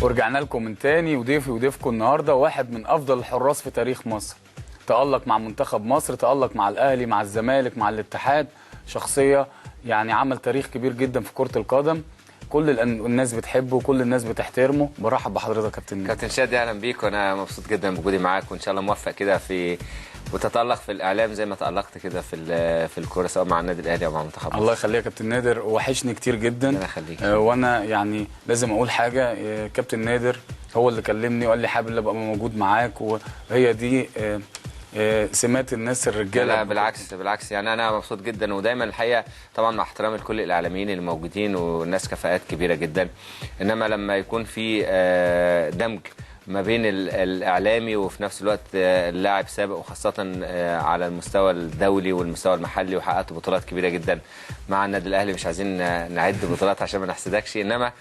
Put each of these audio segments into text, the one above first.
ورجعنا لكم من تاني، وضيفي وضيفكم النهارده واحد من افضل الحراس في تاريخ مصر. تألق مع منتخب مصر، تألق مع الاهلي، مع الزمالك، مع الاتحاد. شخصيه يعني عمل تاريخ كبير جدا في كرة القدم. كل الناس بتحبه وكل الناس بتحترمه. برحب بحضرتك يا كابتن. كابتن شادي، اهلا بيك، وانا مبسوط جدا بوجودي معاك، وان شاء الله موفق كده في وتتألق في الاعلام زي ما تألقت كده في الكوره، سواء مع النادي الاهلي او مع منتخب مصر. الله يخليك يا كابتن نادر، وحشني كتير جدا. الله يخليك. وانا يعني لازم اقول حاجه. كابتن نادر هو اللي كلمني وقال لي حابب ابقى موجود معاك، وهي دي سمات الناس الرجاله. لا بالعكس يعني انا مبسوط جدا، ودايما الحقيقه طبعا مع احترامي لكل الاعلاميين اللي موجودين والناس كفاءات كبيره جدا، انما لما يكون في دمج ما بين الاعلامي وفي نفس الوقت اللاعب سابق، وخاصه على المستوى الدولي والمستوى المحلي، وحققت بطولات كبيره جدا مع النادي الاهلي. مش عايزين نعد بطولات عشان ما نحسدكش، انما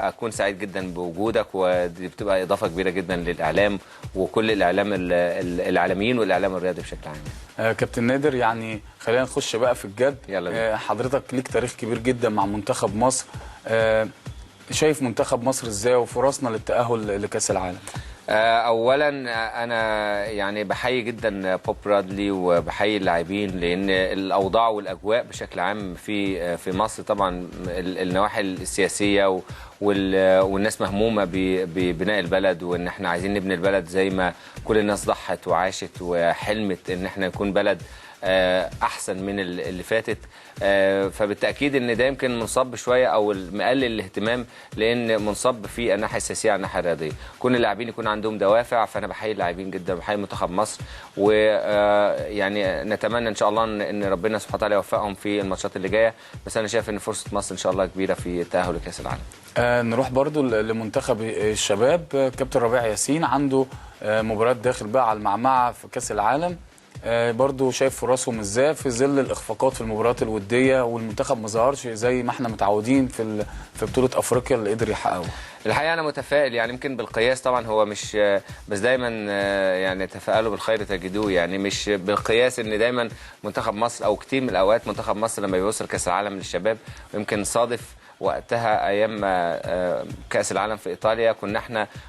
اكون سعيد جدا بوجودك، ودي بتبقى اضافه كبيره جدا للاعلام وكل الاعلاميين والاعلام الرياضي بشكل عام. كابتن نادر، يعني خلينا نخش بقى في الجد. يلا. حضرتك ليك تاريخ كبير جدا مع منتخب مصر. شايف منتخب مصر ازاي وفرصنا للتأهل لكأس العالم؟ اولا انا يعني بحيي جدا بوب برادلي وبحيي اللاعبين، لان الاوضاع والاجواء بشكل عام في مصر طبعا النواحي السياسيه والناس مهمومه ببناء البلد، وان احنا عايزين نبني البلد زي ما كل الناس ضحت وعاشت وحلمت ان احنا نكون بلد احسن من اللي فاتت. فبالتاكيد ان ده يمكن منصب شويه او مقلل الاهتمام، لان منصب في الناحيه السياسيه على الناحيه الرياضيه. كل اللاعبين يكون عندهم دوافع، فانا بحيي اللاعبين جدا وبحيي منتخب مصر، ويعني نتمنى ان شاء الله ان ربنا سبحانه وتعالى يوفقهم في الماتشات اللي جايه، بس انا شايف ان فرصه مصر ان شاء الله كبيره في التاهل لكاس العالم. نروح برضو لمنتخب الشباب. كابتن ربيع ياسين عنده مباريات داخل بقى على المعمعه في كاس العالم. برضو شايف فرصهم ازاي في ظل الاخفاقات في المباريات الوديه، والمنتخب ما ظهرش زي ما احنا متعودين في بطوله افريقيا اللي قدر يحققها. الحقيقه انا متفائل، يعني يمكن بالقياس طبعا هو مش بس دايما يعني تفائلوا بالخير تجدوه، يعني مش بالقياس ان دايما منتخب مصر او كتير من الاوقات منتخب مصر لما بيوصل كاس العالم للشباب، ويمكن صادف وقتها ايام كاس العالم في ايطاليا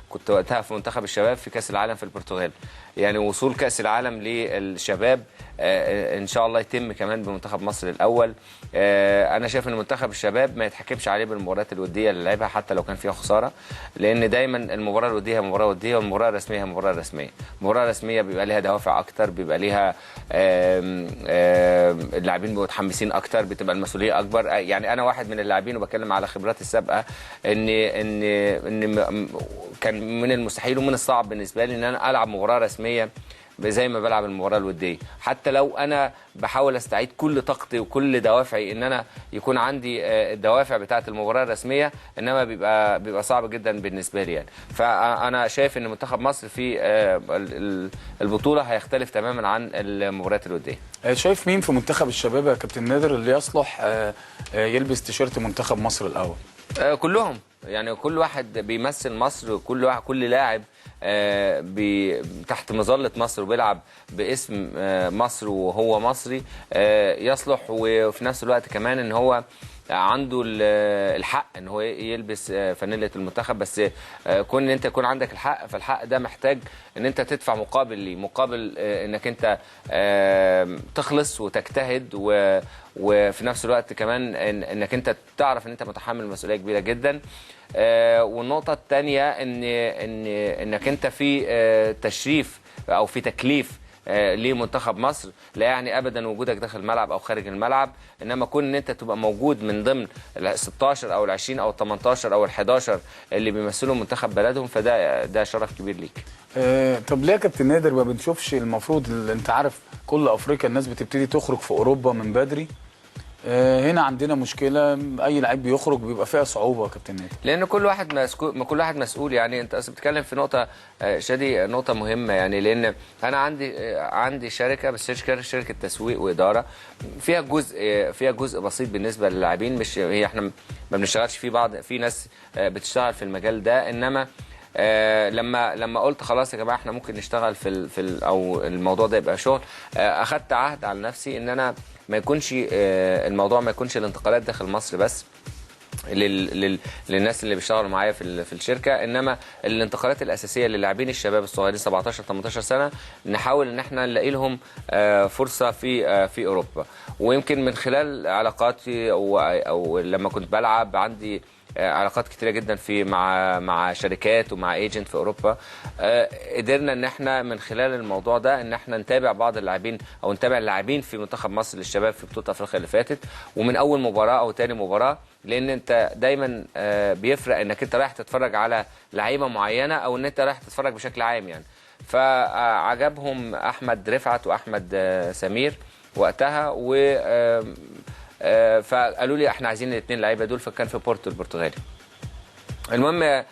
كنت وقتها في منتخب الشباب في كاس العالم في البرتغال. يعني وصول كاس العالم للشباب ان شاء الله يتم كمان بمنتخب مصر الاول. انا شايف ان منتخب الشباب ما يتحكمش عليه بالمباريات الوديه اللي لعبها حتى لو كان فيها خساره، لان دايما المباراه الوديه هي مباراه وديه، والمباراه الرسميه هي مباراه رسميه. المباراه الرسميه بيبقى ليها دوافع اكتر، بيبقى ليها اللاعبين بيبقوا متحمسين اكتر، بتبقى المسؤوليه اكبر. يعني انا واحد من اللاعبين وبتكلم على خبراتي السابقه ان كان من المستحيل ومن الصعب بالنسبه لي ان انا العب مباراه رسميه زي ما بلعب المباراه الوديه، حتى لو انا بحاول استعيد كل طاقتي وكل دوافعي ان انا يكون عندي الدوافع بتاعه المباراه الرسميه، انما بيبقى صعب جدا بالنسبه لي يعني. فانا شايف ان منتخب مصر في البطوله هيختلف تماما عن المباريات الوديه. شايف مين في منتخب الشباب يا كابتن نادر اللي يصلح يلبس تيشيرت منتخب مصر الاول؟ كلهم، يعني كل واحد بيمثل مصر، كل لاعب تحت مظلة مصر وبيلعب باسم مصر وهو مصري يصلح، وفي نفس الوقت كمان ان هو عنده الحق ان هو يلبس فانيلة المنتخب. بس كون ان انت يكون عندك الحق، فالحق ده محتاج ان انت تدفع مقابل ليه، مقابل انك انت تخلص وتجتهد، وفي نفس الوقت كمان انك انت تعرف ان انت متحمل مسؤولية كبيرة جدا. والنقطة الثانية انك انت في تشريف او في تكليف لمنتخب مصر، لا يعني ابدا وجودك داخل الملعب او خارج الملعب، انما كون ان انت تبقى موجود من ضمن ال 16 او ال 20 او ال 18 او ال 11 اللي بيمثلوا منتخب بلدهم، فده شرف كبير ليك. طب ليه يا كابتن نادر ما بنشوفش؟ المفروض انت عارف كل افريقيا الناس بتبتدي تخرج في اوروبا من بدري. هنا عندنا مشكله، اي لعيب بيخرج بيبقى فيها صعوبه يا كابتن نادر، لان كل واحد مسؤول. يعني انت بتتكلم في نقطه شادي، نقطه مهمه، يعني لان انا عندي شركه، بس شركه تسويق واداره فيها جزء بسيط بالنسبه للاعبين، مش هي احنا ما بنشتغلش في بعض، في ناس بتشتغل في المجال ده، انما لما قلت خلاص يا جماعه احنا ممكن نشتغل او الموضوع ده يبقى شغل، اخدت عهد على نفسي ان انا ما يكونش الموضوع ما يكونش الانتقالات داخل مصر بس، للناس اللي بيشتغلوا معايا في الشركه. انما الانتقالات الاساسيه للاعبين الشباب الصغيرين 17 18 سنه نحاول ان احنا نلاقي لهم فرصه في اوروبا. ويمكن من خلال علاقاتي او لما كنت بلعب عندي علاقات كتيره جدا مع شركات ومع ايجنت في اوروبا، قدرنا ان احنا من خلال الموضوع ده ان احنا نتابع بعض اللاعبين او نتابع اللاعبين في منتخب مصر للشباب في بطوله افريقيا اللي فاتت، ومن اول مباراه او تاني مباراه، لان انت دايما بيفرق انك انت رايح تتفرج على لعيبه معينه او ان انت رايح تتفرج بشكل عام يعني. فعجبهم احمد رفعت واحمد سمير وقتها، و فقالوا لي احنا عايزين الاثنين لعيبه دول، فكان في بورتو البرتغالي. المهم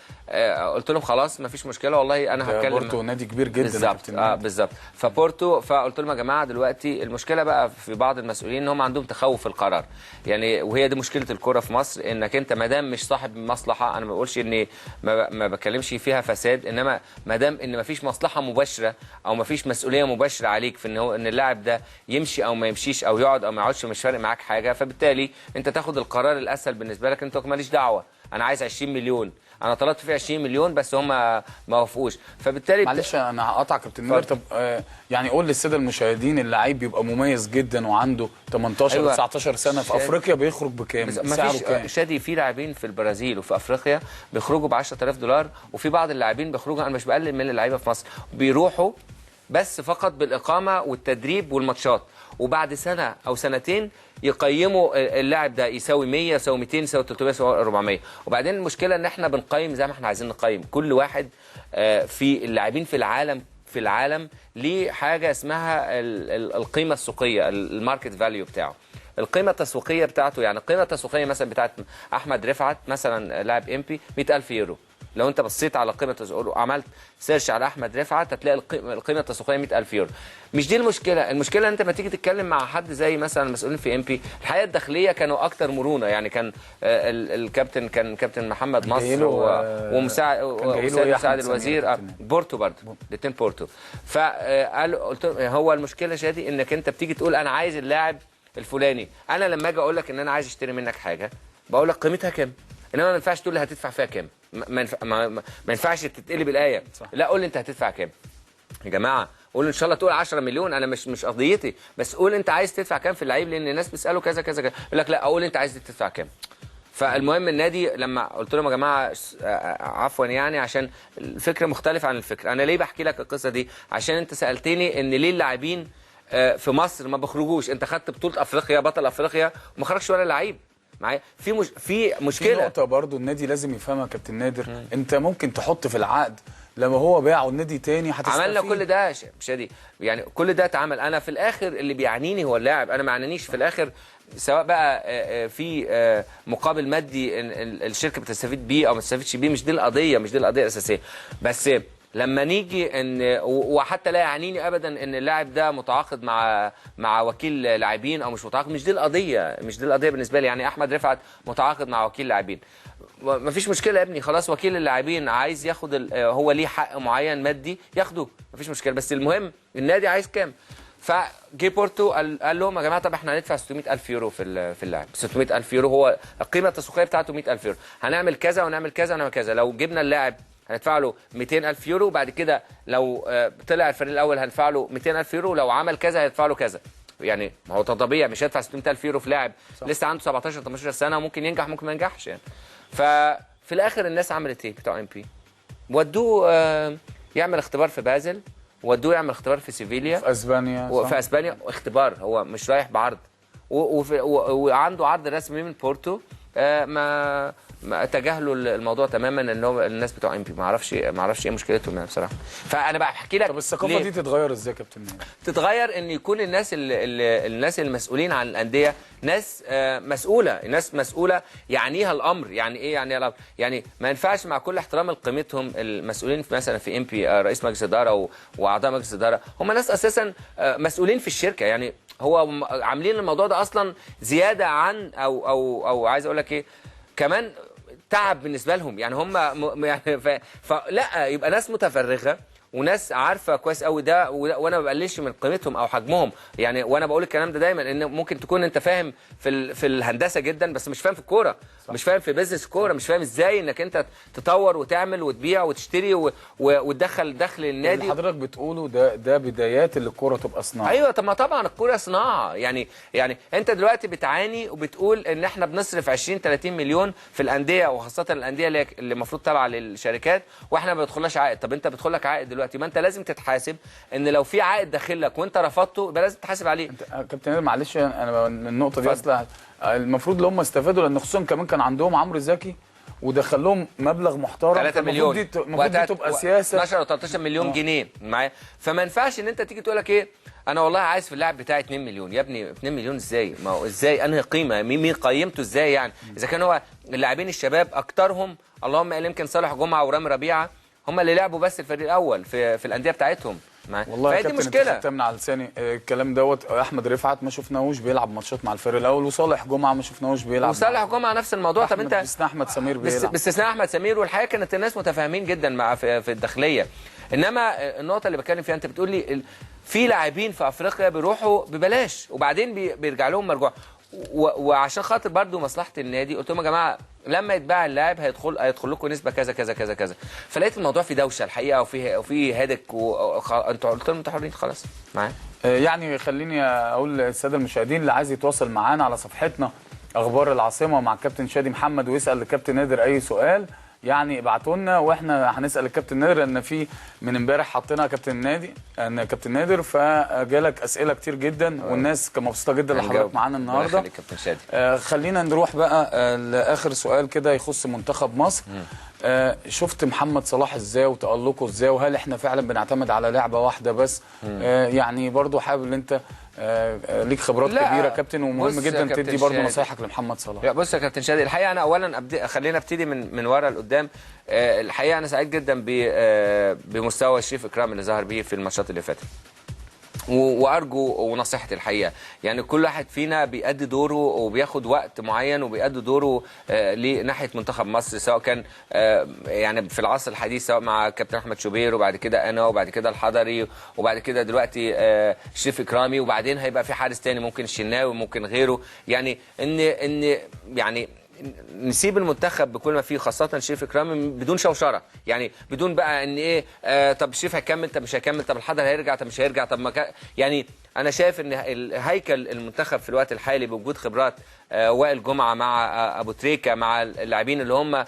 قلت لهم خلاص ما فيش مشكله والله انا هتكلم. بورتو نادي كبير جدا بالظبط. بالظبط. فبورتو، فقلت لهم يا جماعه دلوقتي المشكله بقى في بعض المسؤولين ان هم عندهم تخوف في القرار يعني، وهي دي مشكله الكره في مصر، انك انت ما دام مش صاحب مصلحه، انا ما بقولش اني ما بكلمش فيها فساد، انما ما دام ان ما فيش مصلحه مباشره او ما فيش مسؤوليه مباشره عليك في ان اللاعب ده يمشي او ما يمشيش او يقعد او ما يقعدش، مش فارق معاك حاجه، فبالتالي انت تاخد القرار الاسهل بالنسبه لك، انت ماليش دعوه، انا عايز 20 مليون، انا طلبت فيه 20 مليون بس هم ما وافقوش، فبالتالي معلش انا هقطع كابتن نادر. طب يعني قول للساده المشاهدين، اللعيب بيبقى مميز جدا وعنده 18 أيوة. 19 سنه في افريقيا بيخرج بكام؟ سعره كام؟ شادي في لاعبين في البرازيل وفي افريقيا بيخرجوا ب 10000 دولار، وفي بعض اللاعبين بيخرجوا، انا مش بقلل من اللعيبه في مصر، بيروحوا بس فقط بالاقامه والتدريب والماتشات، وبعد سنه او سنتين يقيموا اللاعب ده يساوي 100 يساوي 200 يساوي 300 يساوي 400. وبعدين المشكله ان احنا بنقيم زي ما احنا عايزين نقيم، كل واحد في اللاعبين في العالم ليه حاجه اسمها القيمه السوقيه، الماركت فاليو بتاعه، القيمه التسويقيه بتاعته. يعني القيمه التسويقيه مثلا بتاعت احمد رفعت مثلا لاعب امبي 100000 يورو، لو انت بصيت على قيمه عملت سيرش على احمد رفعت هتلاقي القيمه التسويقيه 100000 يورو. مش دي المشكله، المشكله انت لما تيجي تتكلم مع حد زي مثلا المسؤولين في امبي، الحقيقه الداخليه كانوا اكتر مرونه يعني، كان الكابتن كان كابتن محمد مصر ومساعد الوزير بورتو برضه، الاثنين بورتو. فقال قلت هو المشكله شادي انك انت بتيجي تقول انا عايز اللاعب الفلاني، انا لما اجي اقول لك ان انا عايز اشتري منك حاجه بقول لك قيمتها كام، انما ما ينفعش تقول لي هتدفع فيها كام، ما ينفعش تتقلب الايه، لا قول لي انت هتدفع كام يا جماعه، قول ان شاء الله تقول 10 مليون، انا مش قضيتي، بس قول انت عايز تدفع كام في اللعيب، لان الناس بيسالوا كذا كذا كذا، يقول لك لا اقول انت عايز تدفع كام. فالمهم النادي لما قلت لهم يا جماعه عفوا يعني عشان الفكره مختلفه عن الفكره، انا ليه بحكي لك القصه دي؟ عشان انت سالتني ان ليه اللاعبين في مصر ما بيخرجوش، انت خدت بطوله افريقيا بطل افريقيا وما خرجش ولا لعيب معايا، في مشكله. في نقطه برضو النادي لازم يفهمها كابتن نادر، انت ممكن تحط في العقد لما هو باعه النادي تاني هتستفيد. عملنا كل ده شادي، يعني كل ده اتعمل، انا في الاخر اللي بيعنيني هو اللاعب، انا ما عنانيش في الاخر سواء بقى في مقابل مادي الشركه بتستفيد بيه او ما تستفيدش بيه، مش دي القضيه الاساسيه، بس لما نيجي ان وحتى لا يعنيني ابدا ان اللاعب ده متعاقد مع وكيل لاعبين او مش متعاقد، مش دي القضيه بالنسبه لي. يعني احمد رفعت متعاقد مع وكيل لاعبين، مفيش مشكله يا ابني، خلاص وكيل اللاعبين عايز ياخد هو ليه حق معين مادي ياخده، مفيش مشكله، بس المهم النادي عايز كام. فجي بورتو قال لهم يا جماعه طب احنا هندفع 600000 يورو في اللاعب، 600000 يورو هو القيمه التسويقيه بتاعته 100000 يورو، هنعمل كذا ونعمل كذا ونعمل كذا، لو جبنا اللاعب هندفع له 200000 يورو، وبعد كده لو طلع الفريق الاول هندفع له 200000 يورو، لو عمل كذا هيدفع له كذا. يعني ما هو طبيعي مش هيدفع 600000 يورو في لاعب لسه عنده 17 18 سنه وممكن ينجح ممكن ما ينجحش يعني. ففي الاخر الناس عملت ايه بتوع ام بي؟ ودوه يعمل اختبار في بازل، ودوه يعمل اختبار في سيفيليا في اسبانيا، في اسبانيا اختبار، هو مش رايح بعرض، وعنده عرض رسمي من بورتو، ما تجاهلوا الموضوع تماما، ان هو الناس بتوع ام بي ما اعرفش ايه مشكلتهم يعني بصراحه. فانا بقى احكي لك طب الثقافه دي تتغير ازاي يا كابتن؟ تتغير ان يكون الناس المسؤولين عن الانديه ناس مسؤوله يعنيها الامر. يعني ايه يعني الامر؟ يعني ما ينفعش مع كل احترام لقيمتهم المسؤولين مثلا في ام بي، رئيس مجلس اداره واعضاء مجلس اداره، هم ناس اساسا مسؤولين في الشركه، يعني هو عاملين الموضوع ده اصلا زياده عن او عايز اقول لك ايه كمان تعب بالنسبه لهم، يعني هم يعني فلا يبقى ناس متفرغه وناس عارفه كويس قوي ده، وانا ما بقللش من قيمتهم او حجمهم يعني. وانا بقول الكلام ده دايما، ان ممكن تكون انت فاهم في الهندسه جدا بس مش فاهم في الكوره، مش فاهم في بيزنس الكوره، مش فاهم ازاي انك انت تطور وتعمل وتبيع وتشتري وتدخل دخل النادي. اللي حضرتك بتقوله ده بدايات اللي الكوره تبقى صناعه. ايوه، طب ما طبعا الكوره صناعه يعني انت دلوقتي بتعاني وبتقول ان احنا بنصرف 20 30 مليون في الانديه، وخاصه الانديه اللي المفروض تابعه للشركات، واحنا ما بيدخلناش عائد. طب انت بيدخل لك عائد دلوقتي، ما انت لازم تتحاسب ان لو في عائد داخل لك وانت رفضته يبقى لازم تتحاسب عليه. كابتن نادر معلش، انا النقطه دي اصلا المفروض ان هم استفادوا، لان خصوصا كمان كان عندهم عمرو زكي ودخل لهم مبلغ محترم 3 مليون، المفروض دي تبقى سياسه 12 او 13 مليون جنيه معايا. فما ينفعش ان انت تيجي تقول لك ايه، انا والله عايز في اللاعب بتاعي 2 مليون. يا ابني 2 مليون ازاي؟ ما هو ازاي انهي قيمه؟ مين قيمته ازاي يعني؟ اذا كان هو اللاعبين الشباب اكترهم اللهم الا يمكن صالح جمعه ورامي ربيعه هم اللي لعبوا بس الفريق الاول في الانديه بتاعتهم. والله فهي دي مشكله. من على لساني الكلام دوت. احمد رفعت ما شفناهوش بيلعب ماتشات مع الفريق الاول، وصالح جمعه ما شفناهوش بيلعب، وصالح جمعه نفس الموضوع. طب انت باستثناء احمد سمير بيلعب، باستثناء احمد سمير، والحقيقه كانت الناس متفاهمين جدا مع في الداخليه. انما النقطه اللي بتكلم فيها، انت بتقول لي في لاعبين في افريقيا بيروحوا ببلاش وبعدين بيرجع لهم مرجوع، وعشان خاطر برضو مصلحه النادي قلت لهم يا جماعه لما يتباع اللاعب هيدخل لكم نسبه كذا كذا كذا كذا. فلقيت الموضوع في دوشه الحقيقه، وفي هدك، انتوا قلت لهم انتوا حرين خلاص معايا. يعني خليني اقول للساده المشاهدين اللي عايز يتواصل معانا على صفحتنا اخبار العاصمه مع الكابتن شادي محمد ويسال الكابتن نادر اي سؤال، يعني ابعتوا لنا واحنا هنسال الكابتن نادر، لان في من امبارح حاطينها كابتن نادر، فجالك اسئله كتير جدا والناس كانت مبسوطه جدا اللي حضرتك معانا النهارده. خلينا نروح بقى لاخر سؤال كده يخص منتخب مصر. شفت محمد صلاح ازاي وتألقه ازاي، وهل احنا فعلا بنعتمد على لعبه واحده بس؟ يعني برضو حابب ان انت ليك خبرات كبيره كابتن، ومهم جدا تدي برضو نصايحك لمحمد صلاح. بص يا كابتن شادي، الحقيقه انا اولا خلينا ابتدي من ورا لقدام. الحقيقه انا سعيد جدا بمستوى شريف اكرام اللي ظهر بيه في الماتشات اللي فاتت، وارجو ونصيحتي الحقيقه يعني كل واحد فينا بيأدي دوره وبياخد وقت معين وبيأدي دوره لناحيه منتخب مصر، سواء كان يعني في العصر الحديث سواء مع كابتن احمد شوبير، وبعد كده انا، وبعد كده الحضري، وبعد كده دلوقتي شريف اكرامي، وبعدين هيبقى في حارس تاني ممكن الشناوي ممكن غيره. يعني ان يعني نسيب المنتخب بكل ما فيه، خاصه شريف اكرامي بدون شوشره، يعني بدون بقى ان ايه طب شريف هيكمل، طب مش هيكمل، طب الحضر هيرجع، طب مش هيرجع، طب ما يعني انا شايف ان هيكل المنتخب في الوقت الحالي بوجود خبرات وائل جمعه مع ابو تريكه، مع اللاعبين اللي هم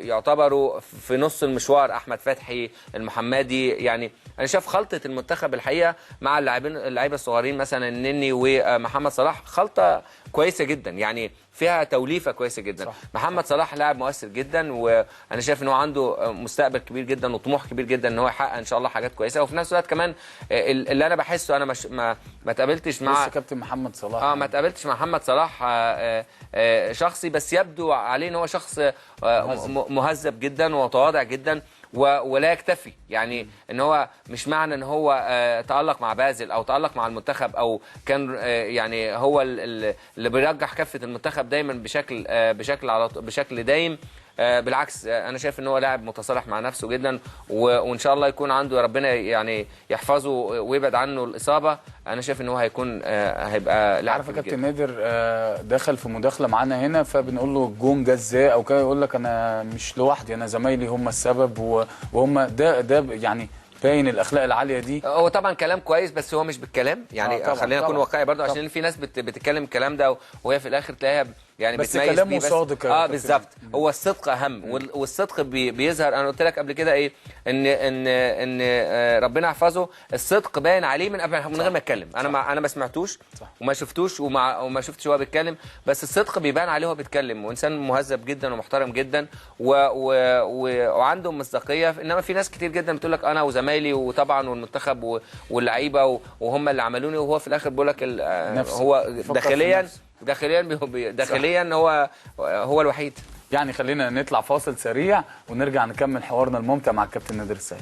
يعتبروا في نص المشوار، احمد فتحي، المحمدي. يعني انا شايف خلطه المنتخب الحقيقه مع اللعيبه الصغيرين مثلا النني ومحمد صلاح خلطه كويسه جدا، يعني فيها توليفه كويسه جدا. صح. محمد صلاح لاعب مؤثر جدا، وانا شايف ان هو عنده مستقبل كبير جدا وطموح كبير جدا ان هو يحقق ان شاء الله حاجات كويسه. وفي نفس الوقت كمان اللي انا بحسه، انا ما اتقابلتش مع كابتن محمد صلاح ما اتقابلتش مع محمد صلاح شخصي، بس يبدو عليه ان هو شخص مهذب جدا ومتواضع جدا، ولا يكتفي. يعني ان هو مش معنى ان هو تألق مع بازل او تألق مع المنتخب او كان يعني هو اللي بيرجح كفة المنتخب دايما بشكل دايم. بالعكس انا شايف ان هو لاعب متصالح مع نفسه جدا، وان شاء الله يكون عنده ربنا يعني يحفظه ويبعد عنه الاصابه. انا شايف ان هو هيبقى لاعب. عارف يا كابتن نادر دخل في مداخله معانا هنا، فبنقول له الجون جه ازاي او كده، يقول لك انا مش لوحدي، انا زمايلي هم السبب، وهم ده يعني باين الاخلاق العاليه دي. هو طبعا كلام كويس، بس هو مش بالكلام يعني. خلينا نكون واقعي برضه، عشان في ناس بتتكلم الكلام ده وهي في الاخر تلاقيها يعني بس كلامه صادق. بالظبط، هو الصدق اهم، والصدق بيظهر. انا قلت لك قبل كده ايه، ان ربنا يحفظه، الصدق باين عليه من غير ما يتكلم. انا ما سمعتوش وما شفتوش وما شفتش هو بيتكلم، بس الصدق بيبان عليه وهو بيتكلم، وانسان مهذب جدا ومحترم جدا وعنده مصداقيه. انما في ناس كتير جدا بتقول لك انا وزمايلي وطبعا والمنتخب واللعيبه وهم اللي عملوني، وهو في الاخر بيقول لك هو داخليا هو الوحيد. يعني خلينا نطلع فاصل سريع ونرجع نكمل حوارنا الممتع مع الكابتن نادر السيد.